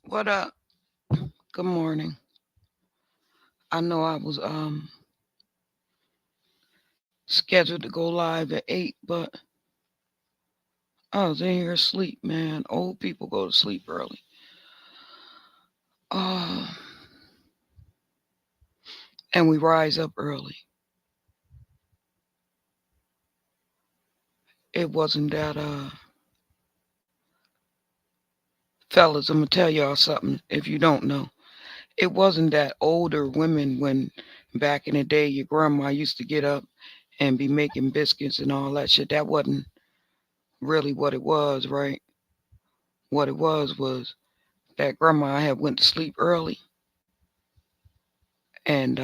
What up? Good morning. I know I was scheduled to go live at 8, but I was in here asleep, man. Old people go to sleep early. Uh and we rise up early. It wasn't that fellas, I'm gonna tell y'all something if you don't know. It wasn't that older women when back in the day your grandma used to get up and be making biscuits and all that shit. That wasn't really what it was, right? What it was that grandma had went to sleep early and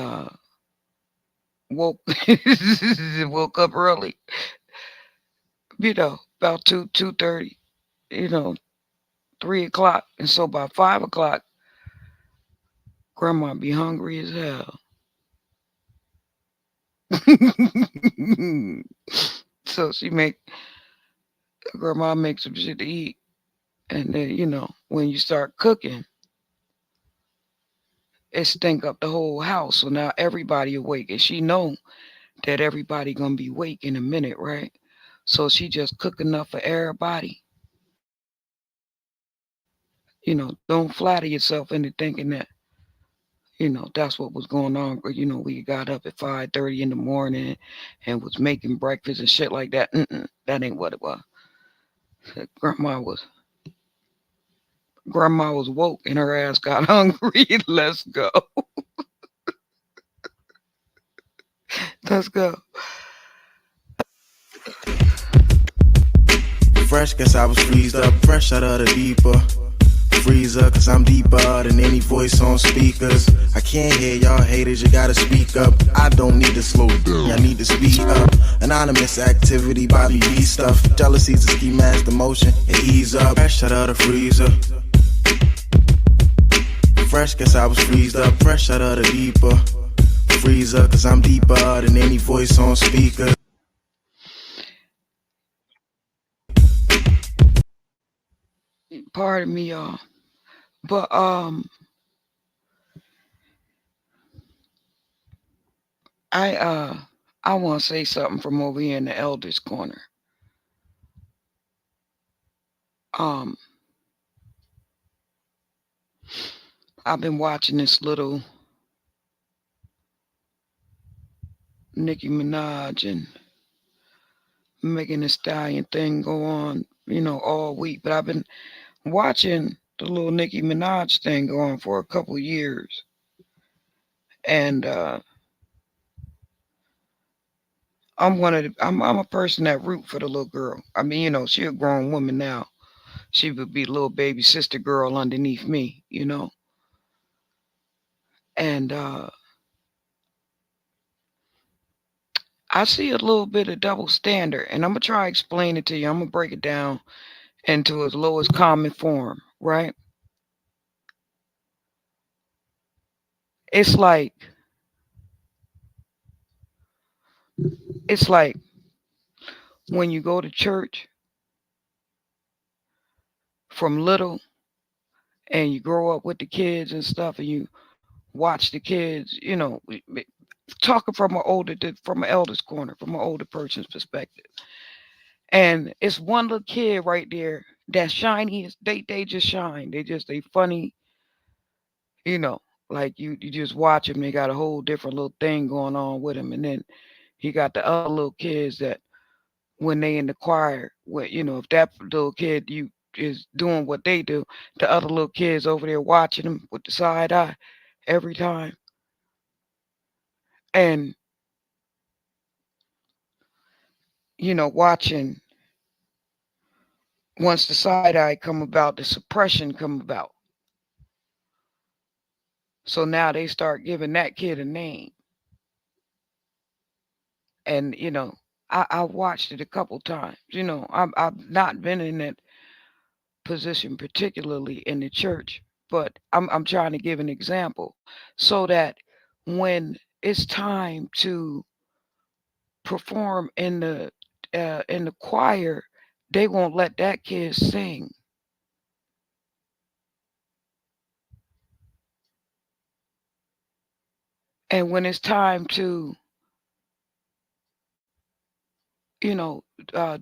woke woke up early, about 2:30, 3 o'clock, and so by 5 o'clock, grandma be hungry as hell. So grandma makes some shit to eat, and then when you start cooking, it stink up the whole house. So now everybody awake, and she know that everybody gonna be awake in a minute, right? So she just cook enough for everybody. Don't flatter yourself into thinking that that's what was going on. We got up at 5:30 in the morning and was making breakfast and shit like that. That ain't what it was. Grandma was grandma was woke and her ass got hungry. Let's go. Let's go. Fresh, guess I was freezed up, fresh out of the deeper. Freezer, cause I'm deeper than any voice on speakers. I can't hear y'all haters, you gotta speak up. I don't need to slow down, I need to speed up. Anonymous activity, Bobby B stuff. Jealousy's a ski mask, the motion, and ease up. Fresh out of the freezer. Fresh, cause I was freezed up, fresh out of the deeper. Freezer, cause I'm deeper than any voice on speakers. Pardon me, y'all. But I uh I wanna say something from over here in the elders corner. Um I've been watching this little Nicki Minaj and Megan Thee Stallion thing go on, all week. But I've been watching the little Nicki Minaj thing go on for a couple years, and I'm a person that root for the little girl. I mean, she a grown woman now. She would be little baby sister girl underneath me. And I see a little bit of double standard, and I'm gonna try to explain it to you. I'm gonna break it down into its lowest common form, right? It's like it's like when you go to church from little and you grow up with the kids and stuff, and you watch the kids, talking from an elder's corner, from an older person's perspective. And it's one little kid right there that's shiny. They just shine. They funny, you know. Like you just watch them. They got a whole different little thing going on with them. And then he got the other little kids that when they in the choir, if that little kid you is doing what they do, the other little kids over there watching them with the side eye every time. And watching once the side eye come about, the suppression come about. So now they start giving that kid a name. And I watched it a couple times. I've not been in that position, particularly in the church, but I'm trying to give an example so that when it's time to perform in the choir, they won't let that kid sing. And when it's time to, you know,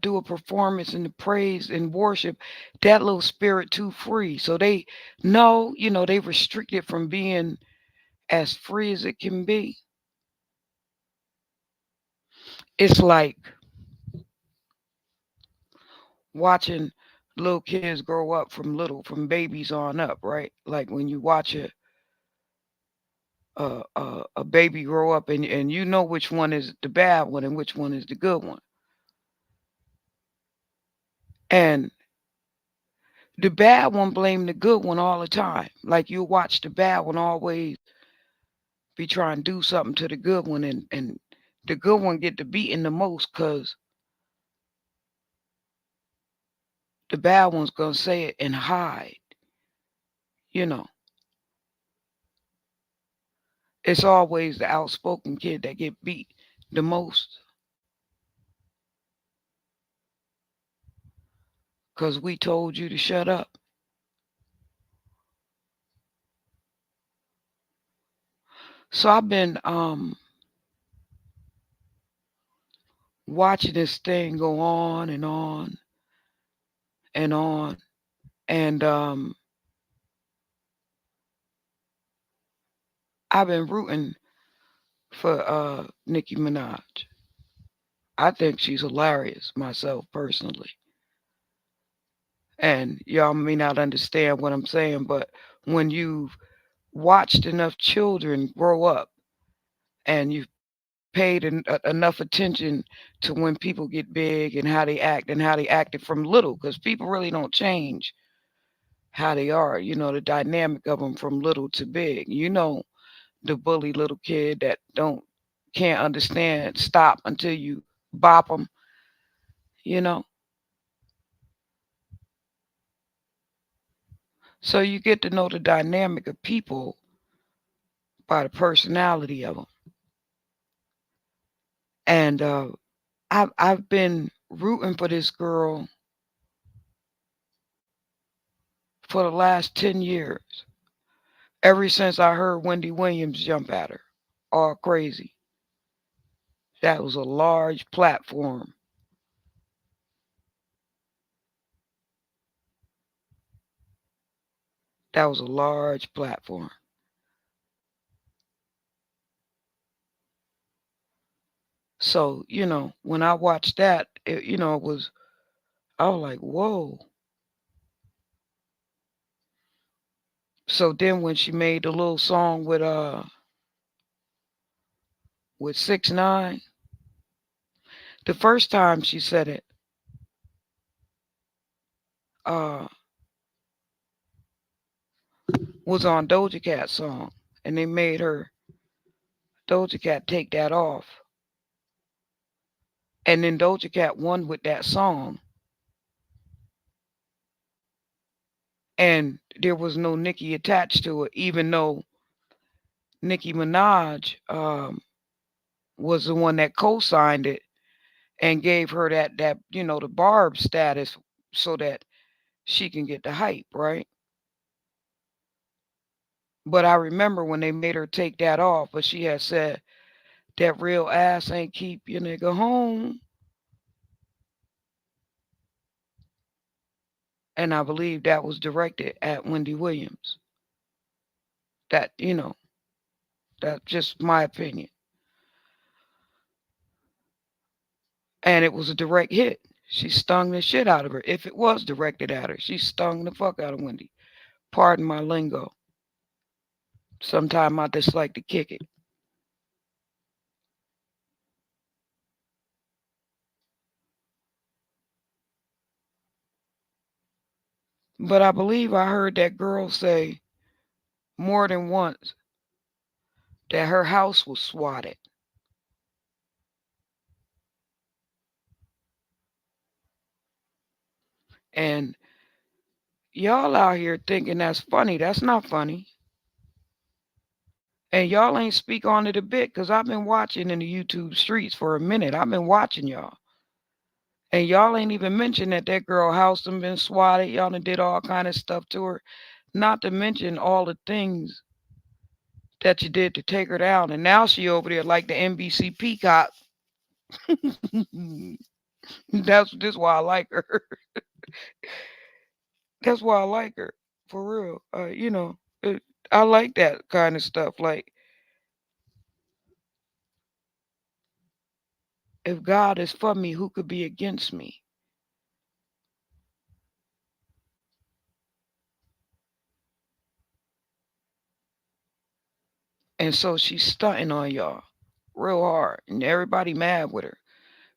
do a performance and the praise and worship, that little spirit too free. So they know, they restricted from being as free as it can be. It's like watching little kids grow up from babies on up, right? Like when you watch a baby grow up and you know which one is the bad one and which one is the good one. And the bad one blame the good one all the time. Like you watch the bad one always be trying to do something to the good one, and the good one get the beating the most because the bad one's gonna say it and hide. You know, it's always the outspoken kid that get beat the most because we told you to shut up. So I've been watching this thing go on and on and on, and I've been rooting for Nicki Minaj. I think she's hilarious myself personally. And y'all may not understand what I'm saying, but when you've watched enough children grow up and you've paid enough attention to when people get big and how they act and how they acted from little, because people really don't change how they are, the dynamic of them from little to big. The bully little kid that don't can't understand stop until you bop them, you know. So you get to know the dynamic of people by the personality of them. And I've been rooting for this girl for the last 10 years. Ever since I heard Wendy Williams jump at her, all crazy. That was a large platform. That was a large platform. So when I watched that, it was I was like, whoa. So then when she made the little song with 6ix9ine, the first time she said it, uh, was on Doja Cat's song, and they made her Doja Cat take that off, and then Doja Cat won with that song, and there was no Nicki attached to it, even though Nicki Minaj was the one that co-signed it and gave her that the Barb status so that she can get the hype, right? But I remember when they made her take that off, but she had said that real ass ain't keep your nigga home. And I believe that was directed at Wendy Williams. That's just my opinion. And it was a direct hit. She stung the shit out of her. If it was directed at her, she stung the fuck out of Wendy. Pardon my lingo. Sometimes I just like to kick it. But I believe I heard that girl say more than once that her house was swatted. And y'all out here thinking that's funny. That's not funny. And y'all ain't speak on it a bit because I've been watching in the YouTube streets for a minute. I've been watching y'all. And y'all ain't even mentioned that girl house done been swatted. Y'all done did all kind of stuff to her. Not to mention all the things that you did to take her down, and now she over there like the NBC peacock. That's why I like her. That's why I like her for real. I like that kind of stuff. Like if God is for me, who could be against me? And so she's stunting on y'all real hard, and everybody mad with her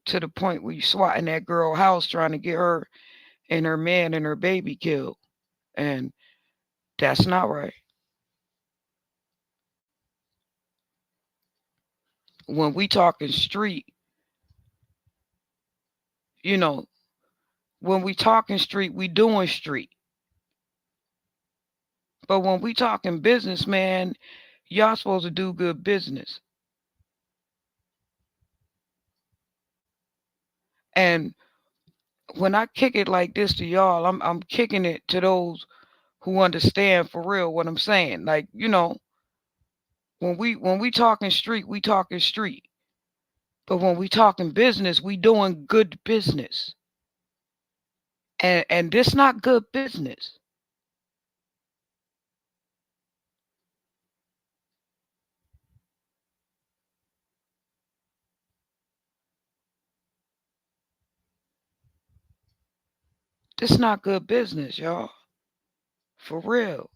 to the point where you swatting that girl house trying to get her and her man and her baby killed, and that's not right. When we talking street, you know, when we talking street, we doing street. But when we talking business, man, y'all supposed to do good business. And when I kick it like this to y'all, I'm kicking it to those who understand for real what I'm saying. Like, when we talking street, we talking street. But when we talking business, we doing good business. And this not good business. This not good business, y'all. For real.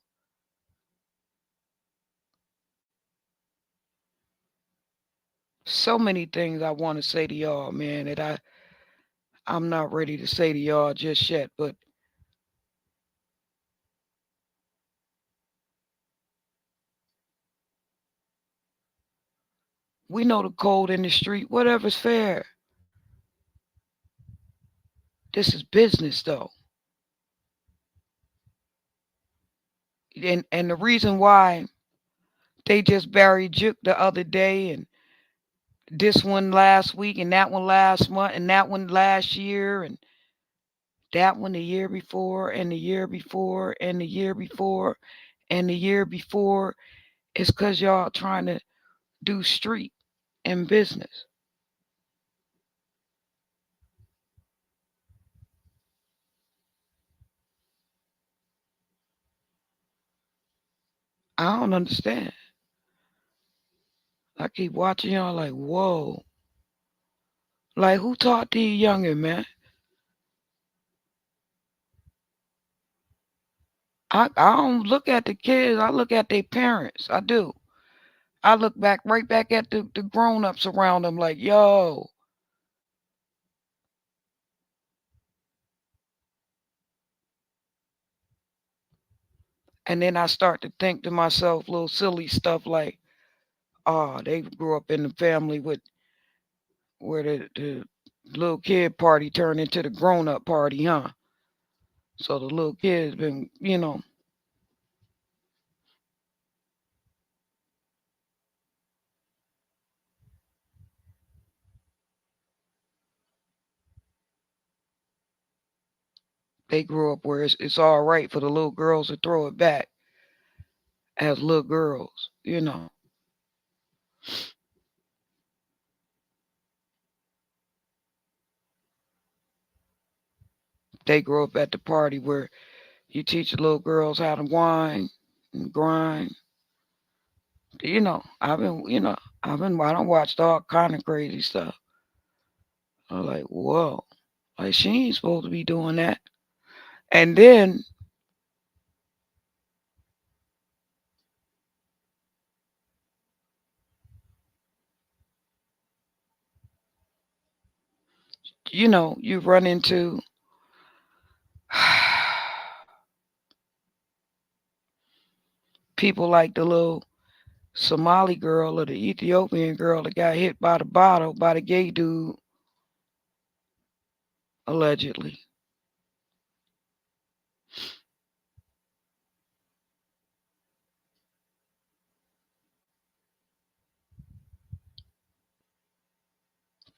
So many things I want to say to y'all, man, that I'm not ready to say to y'all just yet. But we know the code in the street. Whatever's fair. This is business, though. And the reason why they just buried Juke the other day, and this one last week, and that one last month, and that one last year, and that one the year before, and the year before, and the year before, and the year before, is because y'all trying to do street and business. I don't understand. I keep watching y'all like, whoa. Like, who taught these youngin', man? I don't look at the kids. I look at their parents. I do. I look back right back at the grown ups around them like, yo. And then I start to think to myself little silly stuff like, oh, they grew up in the family with where the little kid party turned into the grown up party, huh? So the little kids been, they grew up where it's all right for the little girls to throw it back as little girls. They grow up at the party where you teach the little girls how to whine and grind. I don't watched all kind of crazy stuff. I'm like, whoa, like she ain't supposed to be doing that. And then, you run into people like the little Somali girl or the Ethiopian girl that got hit by the bottle by the gay dude, allegedly.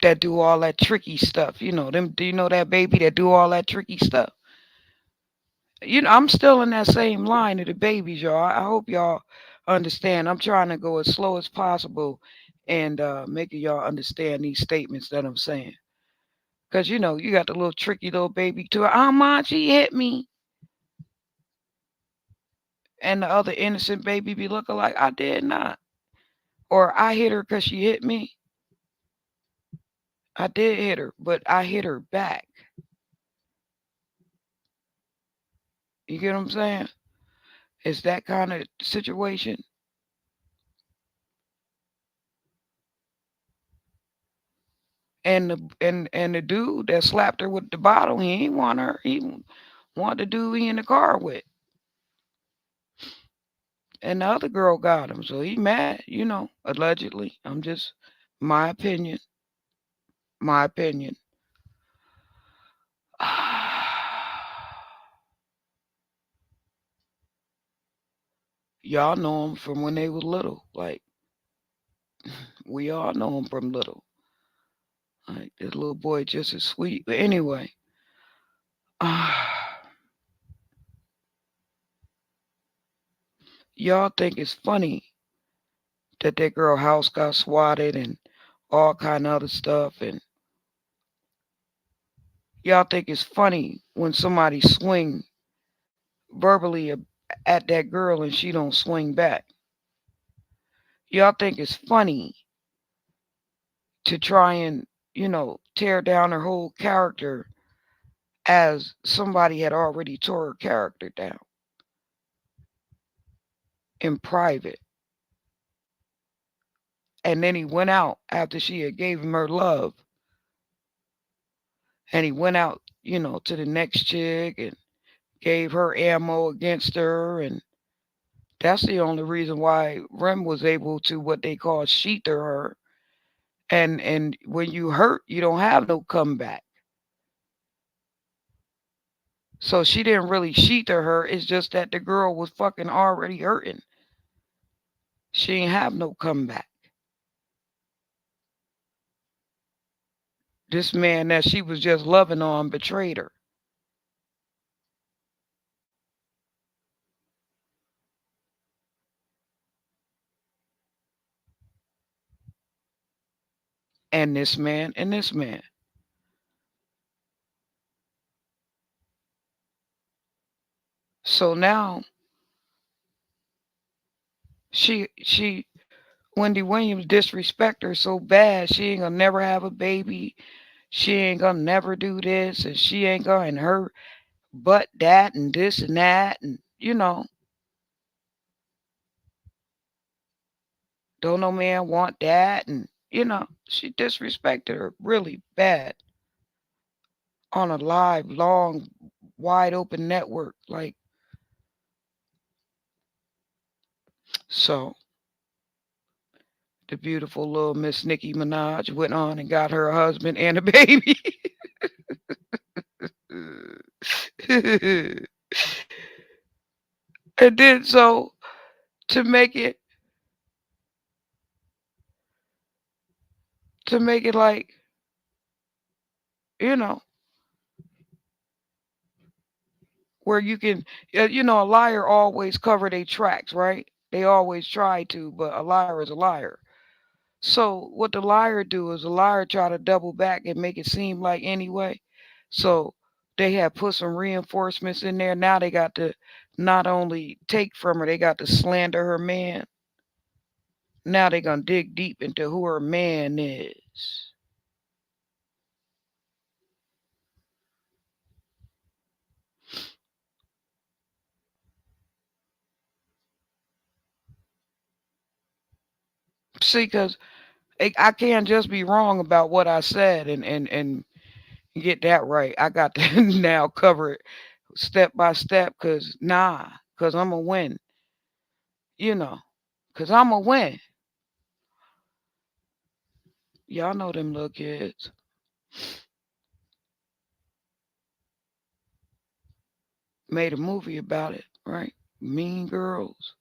That do all that tricky stuff. Them. Do you know that baby that do all that tricky stuff? I'm still in that same line of the babies, y'all. I hope y'all understand. I'm trying to go as slow as possible and making y'all understand these statements that I'm saying. Because, you got the little tricky little baby to her. Oh, mom, she hit me. And the other innocent baby be looking like, I did not. Or I hit her because she hit me. I did hit her, but I hit her back. You get what I'm saying? It's that kind of situation. And the dude that slapped her with the bottle, he ain't want her. He wanted the dude he in the car with. And the other girl got him, so he mad, allegedly. I'm just my opinion. My opinion. Y'all know him from when they was little. Like we all know him from little. Like this little boy just as sweet. But anyway, y'all think it's funny that that girl house got swatted and all kind of other stuff, and y'all think it's funny when somebody swing verbally at that girl and she don't swing back. Y'all think it's funny to try and, tear down her whole character as somebody had already tore her character down in private. And then he went out after she had gave him her love. And he went out, to the next chick and gave her ammo against her. And that's the only reason why Rem was able to what they call sheather her. And when you hurt, you don't have no comeback. So she didn't really sheather her. It's just that the girl was fucking already hurting. She ain't have no comeback. This man that she was just loving on betrayed her. And this man and this man. So now she Wendy Williams disrespect her so bad she ain't gonna never have a baby. She ain't gonna never do this and she ain't gonna and her but that and this and that and don't no man want that and she disrespected her really bad on a live long wide open network like so the beautiful little Miss Nicki Minaj went on and got her a husband and a baby. And then so to make it like you know where you can a liar always cover their tracks, right? They always try to, but a liar is a liar. So what the liar do is the liar try to double back and make it seem like anyway. So they have put some reinforcements in there. Now they got to not only take from her, they got to slander her man. Now they gonna dig deep into who her man is. See, cause I can't just be wrong about what I said and get that right. I got to now cover it step by step, cause I'm a win. You know, cause I'm a win. Y'all know them little kids made a movie about it, right? Mean Girls.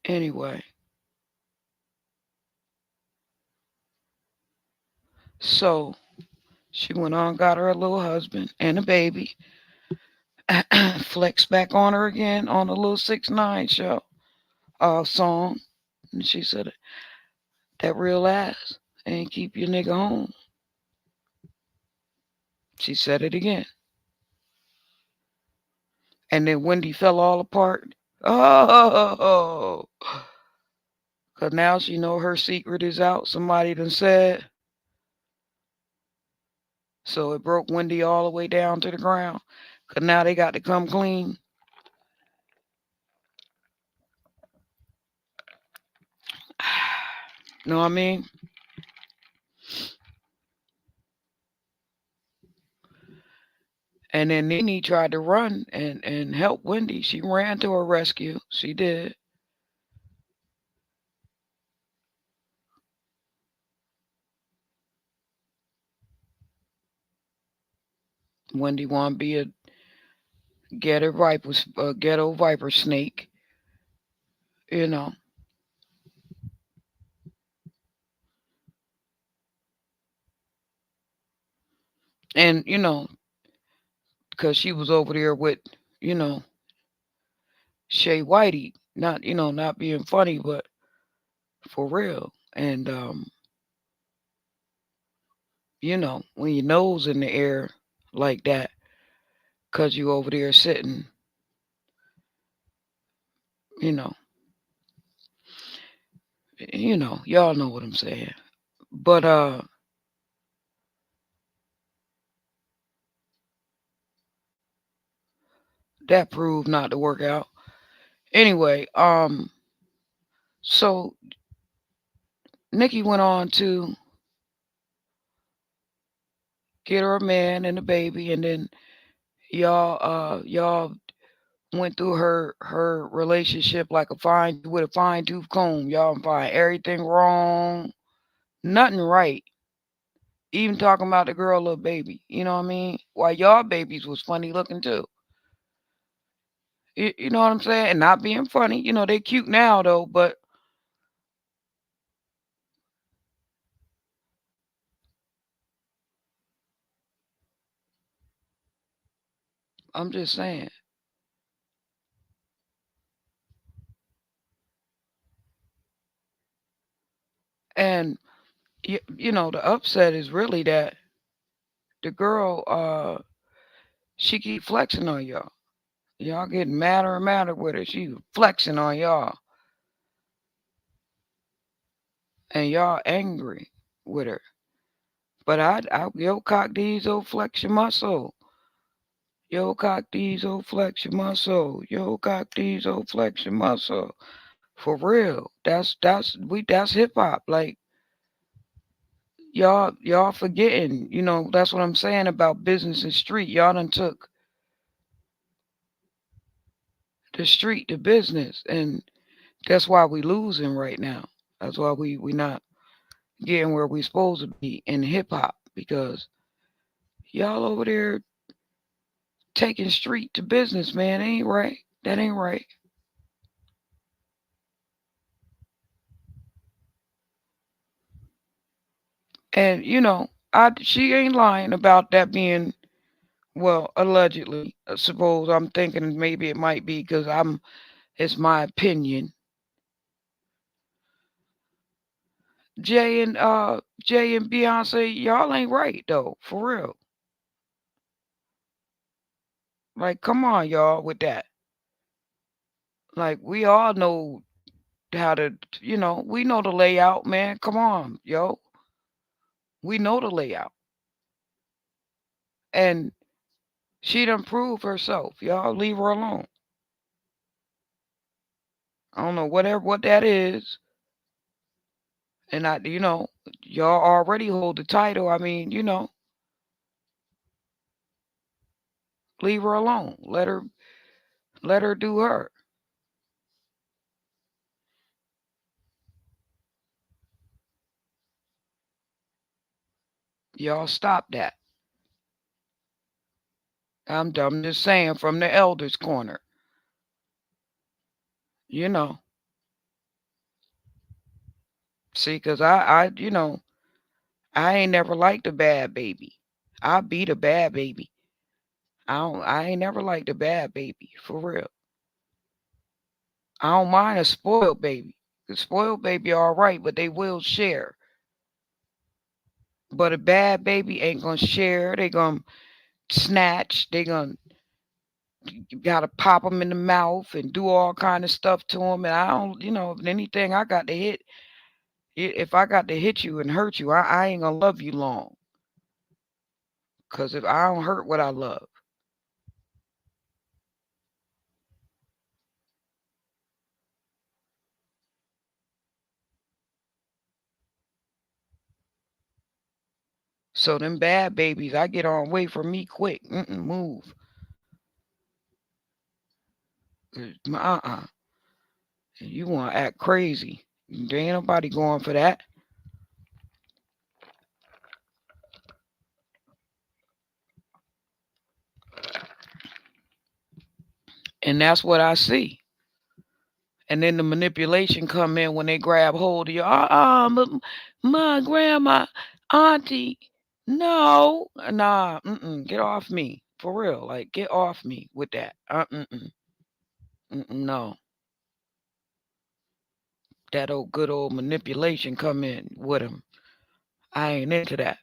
Anyway, So she went on, got her a little husband and a baby, flexed back on her again on a little 6ix9ine show song. And she said, that real ass ain't keep your nigga home. She said it again. And then Wendy fell all apart. Oh, because now she know her secret is out. Somebody done said. So it broke Wendy all the way down to the ground. Because now they got to come clean. Know what I mean? And then Nene tried to run and help Wendy. She ran to her rescue. She did. Wendy want to be a ghetto viper snake, you know. And, because she was over there with, you know, Shay Whitey. Not, not being funny, but for real. And, when your nose in the air like that, because you over there sitting, you know, y'all know what I'm saying. But that proved not to work out. Anyway, so Nikki went on to get her a man and a baby, and then y'all went through her relationship like a fine with a fine tooth comb. Y'all find everything wrong, nothing right. Even talking about the girl little baby, you know what I mean? Why y'all babies was funny looking too. You know what I'm saying? And not being funny, they cute now though, but I'm just saying. And the upset is really that the girl she keep flexing on y'all. Y'all getting madder and madder with her. She flexing on y'all, and y'all angry with her. But yo cock these old flex your muscle. Yo cock these old flex your muscle. Yo cock these old flex your muscle. For real. That's hip hop. Like y'all forgetting. That's what I'm saying about business and street. Y'all done took the street to business, and that's why we losing right now. That's why we not getting where we supposed to be in hip hop because y'all over there taking street to business, man. Ain't right. That ain't right. And she ain't lying about that being well allegedly. I suppose I'm thinking maybe it might be because I'm. It's my opinion. Jay and Beyonce, y'all ain't right though, for real. Like, come on, y'all, with that. Like, we all know how to, we know the layout, man. Come on, yo, we know the layout, and she done proved herself. Y'all leave her alone. I don't know whatever what that is, and y'all already hold the title. I mean, leave her alone. Let her do her. Y'all stop that. I'm just saying from the elders' corner. You know, see, cause I I ain't never liked a bad baby. I'll beat a bad baby. I ain't never liked a bad baby, for real. I don't mind a spoiled baby. The spoiled baby all right, but they will share. But a bad baby ain't gonna share. They gonna snatch. They gonna, you gotta pop them in the mouth and do all kind of stuff to them. And I don't, if anything, I got to hit. If I got to hit you and hurt you, I ain't gonna love you long. Cause if I don't hurt what I love, so them bad babies, I get on away from me quick. Move. You want to act crazy? There ain't nobody going for that. And that's what I see. And then the manipulation come in when they grab hold of you. But my grandma, auntie, no, nah, get off me for real. Like get off me with that. No, that old good old manipulation come in with them. I ain't into that.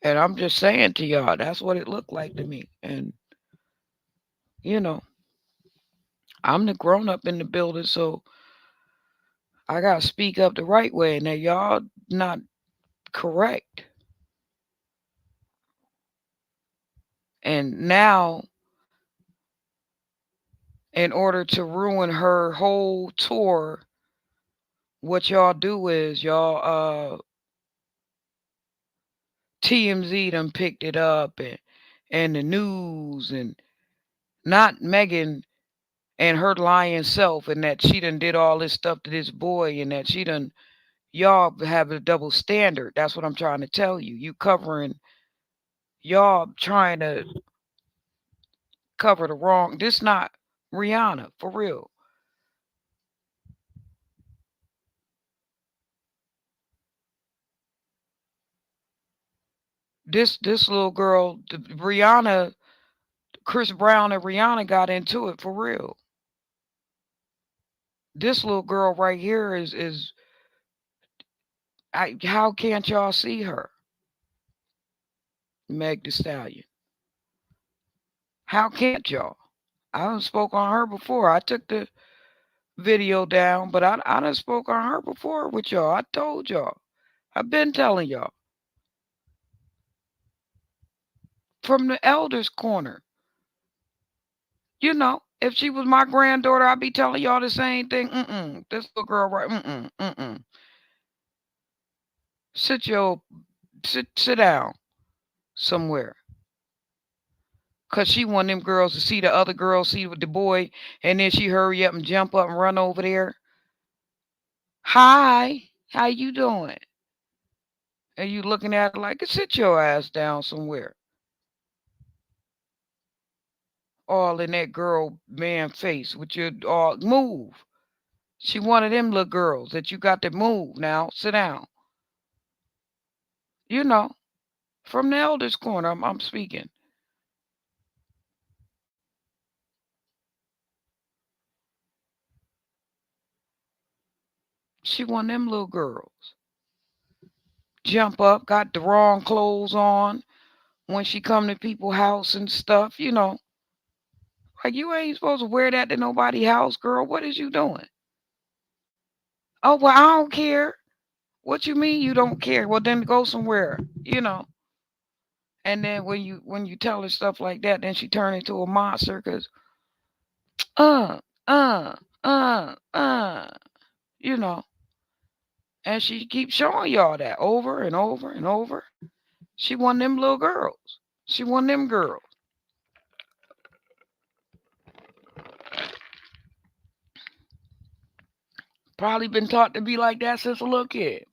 And I'm just saying to y'all, that's what it looked like to me. And you know, I'm the grown up in the building, so I gotta speak up the right way. Now y'all not correct. And now, in order to ruin her whole tour, what y'all do is y'all TMZ done picked it up and the news and not Megan and her lying self and that she done did all this stuff to this boy and that she done y'all have a double standard. That's what I'm trying to tell you. You covering y'all trying to cover the wrong. This not Rihanna for real. This little girl, Rihanna, Chris Brown and Rihanna got into it for real. This little girl right here is how can't y'all see her? Meg the Stallion. How can't y'all? I done spoke on her before. I took the video down, but I done spoke on her before with y'all. I told y'all. I've been telling y'all. From the elders corner. If she was my granddaughter, I'd be telling y'all the same thing. This little girl right. Sit your sit down somewhere. Cause she want them girls to see the other girls see with the boy, and then she hurry up and jump up and run over there. Hi, how you doing? And you looking at her like, sit your ass down somewhere. All in that girl man face with your all move. She one of them little girls that you got to move now. Sit down. You know, from the elders corner, I'm speaking. She one of them little girls. Jump up, got the wrong clothes on when she come to people's house and stuff. Like you ain't supposed to wear that to nobody house, girl. What is you doing? Oh well, I don't care. What you mean you don't care? Well then go somewhere, And then when you tell her stuff like that, then she turn into a monster because uh uh uh uh you know, and she keeps showing y'all that over and over and over. She one of them little girls. She one of them girls. Probably been taught to be like that since a little kid.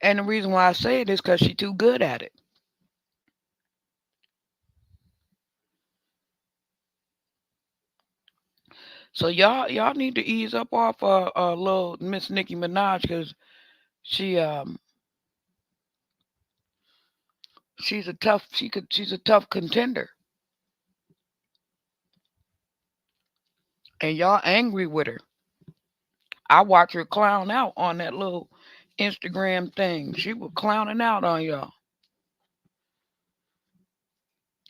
And the reason why I say it is because she too good at it. So y'all need to ease up off little Miss Nicki Minaj because she she's a tough contender, and y'all angry with her. I watch her clown out on that little Instagram thing. She was clowning out on y'all,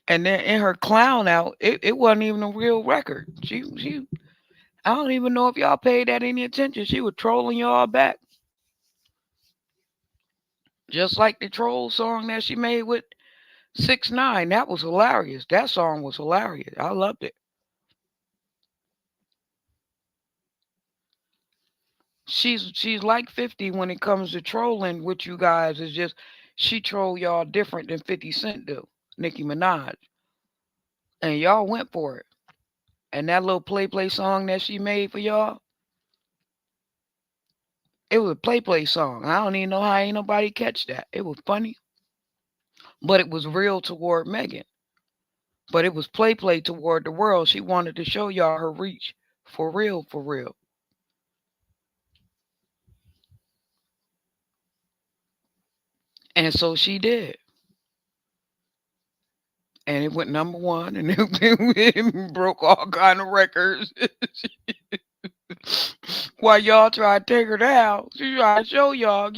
and then in her clown out, it wasn't even a real record. She I don't even know if y'all paid that any attention. She was trolling y'all back, just like the troll song that she made with 6ix9ine. That was hilarious. That song was hilarious. I loved it. She's like 50 when it comes to trolling with you guys. It's just she troll y'all different than 50 Cent do, Nicki Minaj, and y'all went for it. And that little play song that she made for y'all, it was a play song. I don't even know how ain't nobody catch that. It was funny, but it was real toward Megan. But it was play toward the world. She wanted to show y'all her reach for real, for real. And so she did. And it went number one and it broke all kind of records. While y'all try to take her down, she try to show y'all,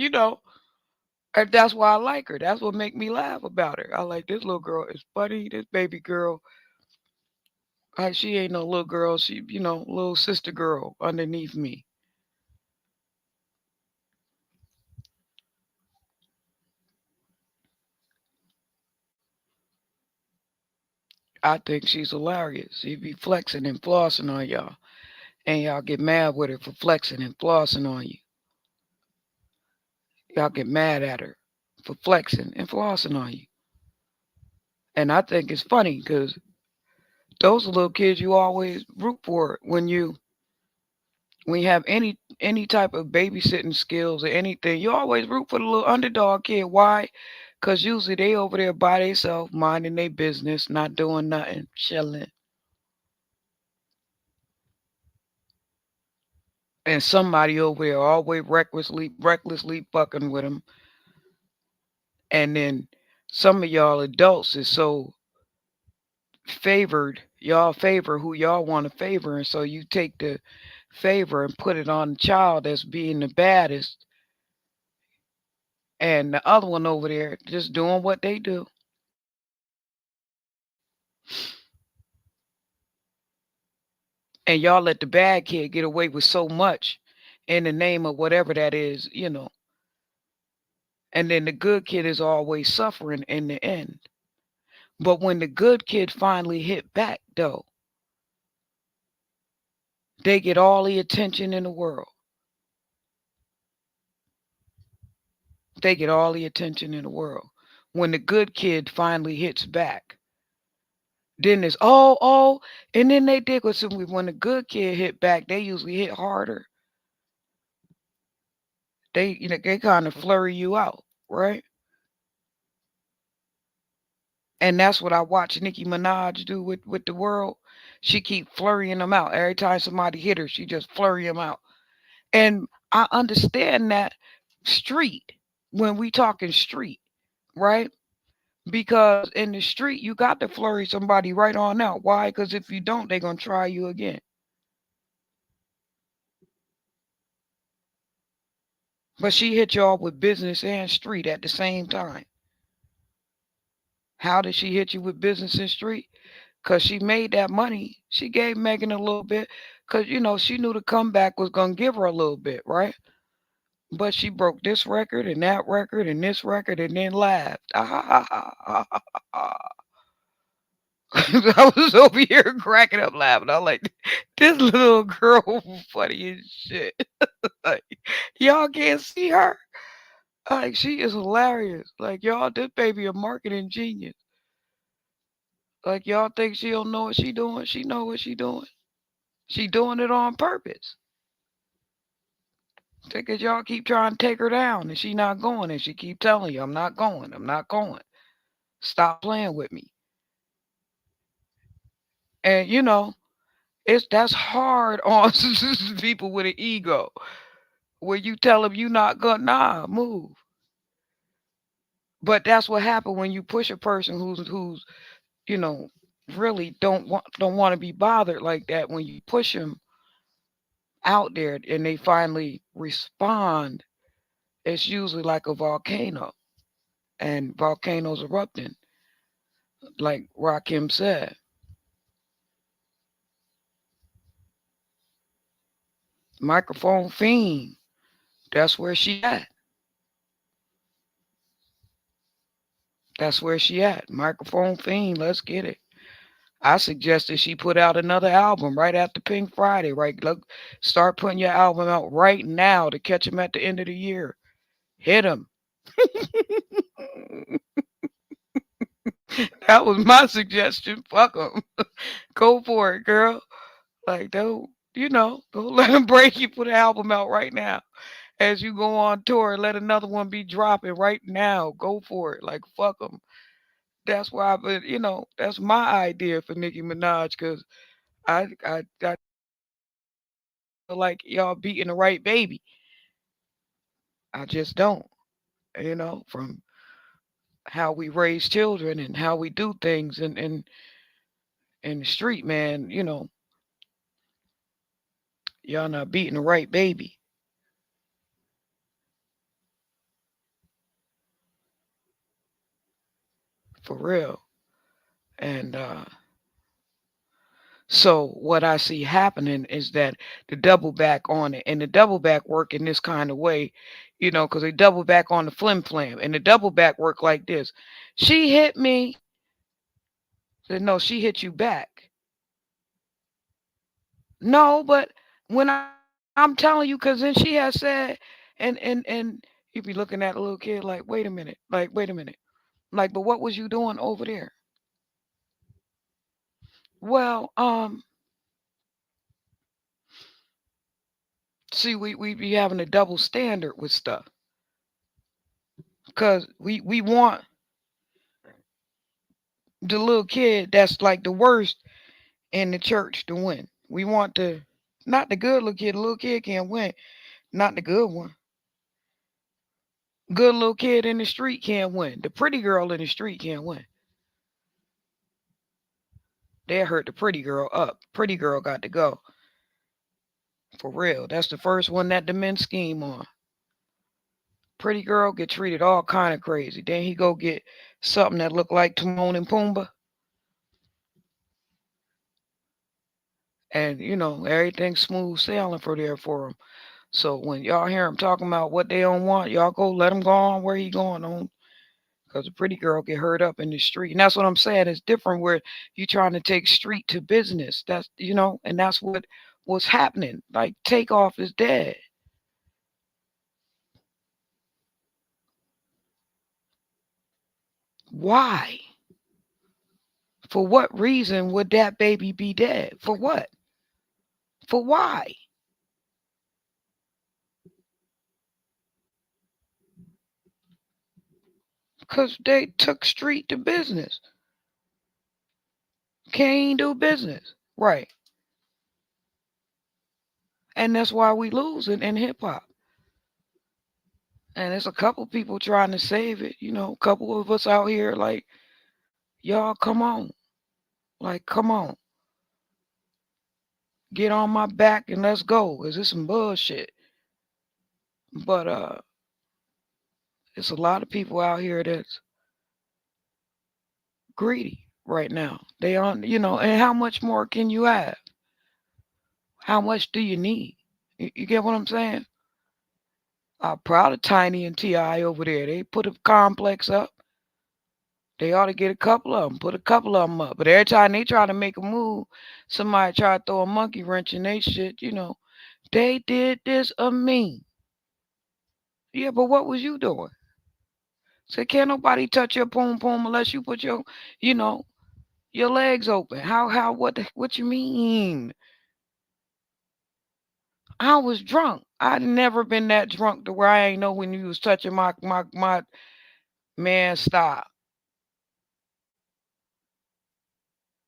and that's why I like her. That's what make me laugh about her. I like this little girl is funny. This baby girl, she ain't no little girl. She, little sister girl underneath me. I think she's hilarious. She be flexing and flossing on y'all, and y'all get mad with her for flexing and flossing on you. Y'all get mad at her for flexing and flossing on you. And I think it's funny because those are little kids you always root for when you have any type of babysitting skills or anything. You always root for the little underdog kid. Why? Because usually they over there by themselves, minding their business, not doing nothing, chilling. And somebody over there always recklessly fucking with them. And then some of y'all adults is so favored. Y'all favor who y'all want to favor. And so you take the favor and put it on the child that's being the baddest. And the other one over there just doing what they do. And y'all let the bad kid get away with so much in the name of whatever that is. And then the good kid is always suffering in the end. But when the good kid finally hit back, though, they get all the attention in the world. They get all the attention in the world. When the good kid finally hits back, then it's oh, and then they dig with some. When the good kid hit back, they usually hit harder. They kind of flurry you out, right? And that's what I watch Nicki Minaj do with the world. She keep flurrying them out. Every time somebody hit her, she just flurry them out. And I understand that street when we talking street, right? Because in the street you got to flurry somebody right on out. Why? Because if you don't, they're gonna try you again. But she hit y'all with business and street at the same time. How did she hit you with business and street? Because she made that money. She gave Megan a little bit because, she knew the comeback was going to give her a little bit, right? But she broke this record and this record and then laughed. I was over here cracking up laughing. I was like, this little girl funny as shit. Like, y'all can't see her. Like, she is hilarious. Like, y'all, this baby a marketing genius. Like, y'all think she don't know what she doing? She know what she doing. She doing it on purpose. Because y'all keep trying to take her down and she not going and she keep telling you, I'm not going. I'm not going. Stop playing with me. And That's hard on people with an ego. Where you tell them you not gonna move. But that's what happened when you push a person who's you know really don't want to be bothered like that. When you push them out there and they finally respond, it's usually like a volcano and volcanoes erupting, like Rakim said. Microphone fiend. That's where she at. That's where she at. Microphone fiend. Let's get it. I suggested she put out another album right after Pink Friday. Right, look, start putting your album out right now to catch him at the end of the year. Hit him. That was my suggestion. Fuck him. Go for it, girl. Like, don't let him break you. Put an album out right now. As you go on tour, let another one be dropping right now. Go for it. Like, fuck them. That's why that's my idea for Nicki Minaj because I feel like y'all beating the right baby. I just don't. From how we raise children and how we do things in the street, man, y'all not beating the right baby for real. And so what I see happening is that the double back on it and the double back work in this kind of way, because they double back on the flim flam and the double back work like this. She hit me. Said, no, she hit you back. No, but when I'm telling you, because then she has said, and you be looking at a little kid like, wait a minute, like, but what was you doing over there? Well, see, we be having a double standard with stuff, cause we want the little kid that's like the worst in the church to win. We want the not the good little kid. The little kid can't win. Not the good one. Good little kid in the street can't win. The pretty girl in the street can't win. They hurt the pretty girl up. Pretty girl got to go. For real. That's the first one that the men scheme on. Pretty girl get treated all kind of crazy. Then he go get something that look like Timon and Pumbaa. And everything's smooth sailing for there for him. So when y'all hear him talking about what they don't want, y'all go let him go on where he going on. Because a pretty girl get hurt up in the street. And that's what I'm saying. It's different where you trying to take street to business. And that's what's happening. Like Takeoff is dead. Why? For what reason would that baby be dead? For what? For why? Because they took street to business. Can't do business. Right. And that's why we losing in hip hop. And there's a couple people trying to save it. A couple of us out here like, y'all come on. Like, come on. Get on my back and let's go. Cause it's some bullshit. But it's a lot of people out here that's greedy right now. They on and how much more can you have? How much do you need? You get what I'm saying? I'm proud of Tiny and Ti over there. They put a complex up. They ought to get a couple of them. Put a couple of them up. But every time they try to make a move, somebody try to throw a monkey wrench in they shit. They did this of me. Yeah, but what was you doing? So can't nobody touch your poom poom unless you put you know, your legs open. What you mean? I was drunk. I'd never been that drunk to where I ain't know when you was touching my man. Stop.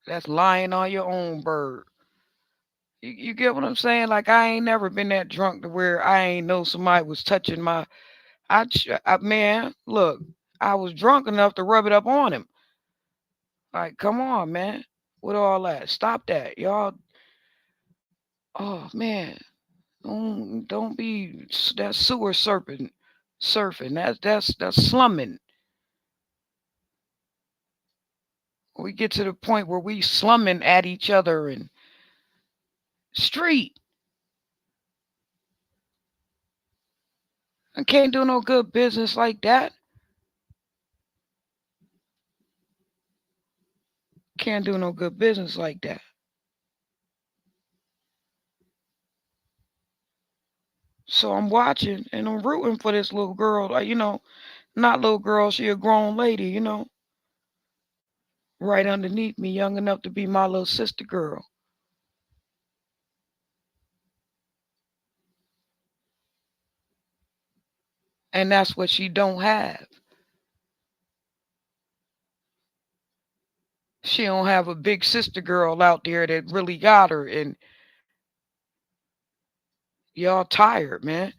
That's lying on your own bird. You get what I'm saying? Like I ain't never been that drunk to where I ain't know somebody was touching my. Man, look, I was drunk enough to rub it up on him. Like, come on, man, with all that, stop that, y'all. Oh man, don't be that sewer serpent surfing. That's slumming. We get to the point where we slumming at each other and street. I can't do no good business like that. Can't do no good business like that. So I'm watching and I'm rooting for this little girl. Like, not little girl, she a grown lady, right underneath me, young enough to be my little sister girl. And that's what she don't have. She don't have a big sister girl out there that really got her. And y'all tired, man.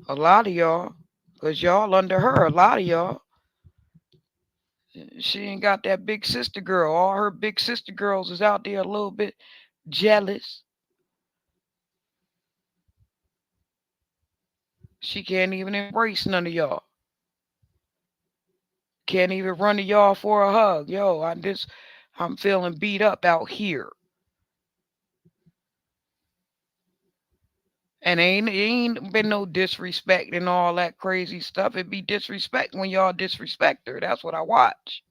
A lot of y'all. Because y'all under her, a lot of y'all. She ain't got that big sister girl. All her big sister girls is out there a little bit jealous. She can't even embrace none of y'all. Can't even run to y'all for a hug. Yo, I'm feeling beat up out here. And ain't been no disrespect and all that crazy stuff. It be disrespect when y'all disrespect her. That's what I watch.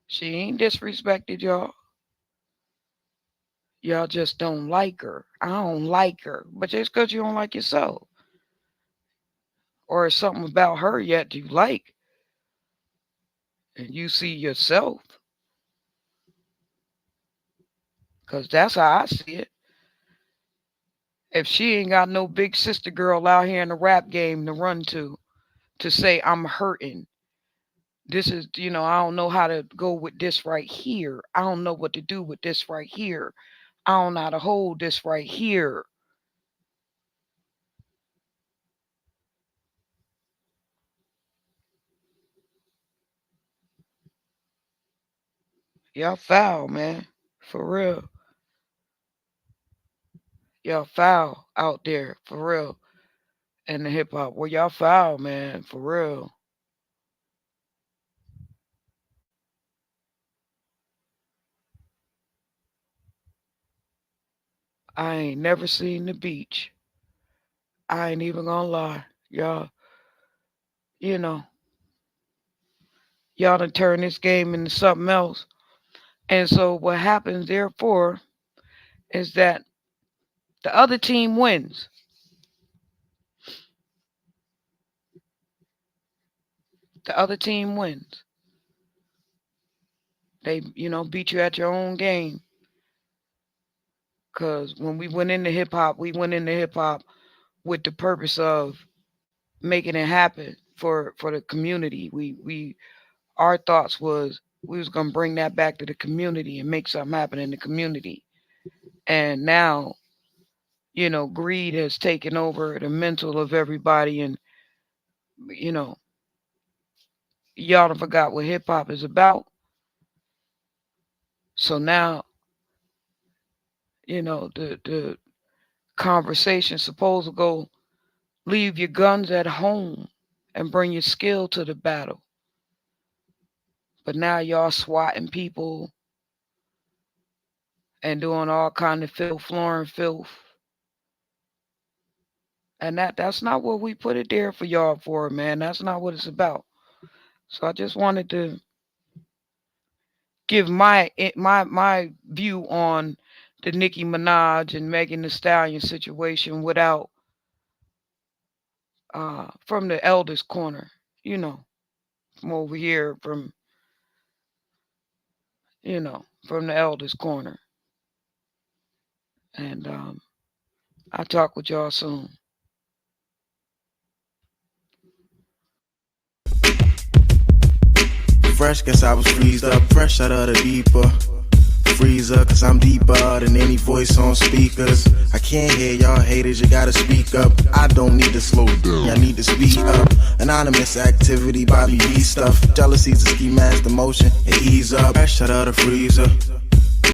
She ain't disrespected y'all. Y'all just don't like her. I don't like her. But just because you don't like yourself. Or it's something about her yet you like. And you see yourself. Because that's how I see it. If she ain't got no big sister girl out here in the rap game to run to say I'm hurting. This is, I don't know how to go with this right here. I don't know what to do with this right here. I don't know how to hold this right here. Y'all foul, man. For real. Y'all foul out there. For real. In the hip hop. Well, y'all foul, man. For real. I ain't never seen the beach. I ain't even gonna lie. You know, y'all done turn this game into something else. And so what happens, therefore, is that the other team wins. The other team wins. They, beat you at your own game. Because when we went into hip hop, we went into hip hop with the purpose of making it happen for the community. We our thoughts was we was gonna bring that back to the community and make something happen in the community. And now, greed has taken over the mental of everybody, and you know, y'all done forgot what hip hop is about. So now, the conversation supposed to go leave your guns at home and bring your skill to the battle. But now y'all swatting people and doing all kind of filth, flooring filth. And that's not what we put it there for y'all for, man. That's not what it's about. So I just wanted to give my view on the Nicki Minaj and Megan Thee Stallion situation without from the eldest corner, from over here from the eldest corner. And I'll talk with y'all soon. Fresh, guess I was freezed up, fresh out of the deeper. freezer, cause I'm deeper than any voice on speakers. I can't hear y'all haters, you gotta speak up. I don't need to slow down, I need to speed up. Anonymous activity, Bobby V stuff. Jealousy's a ski mask, the motion, and ease up. Fresh out of the freezer.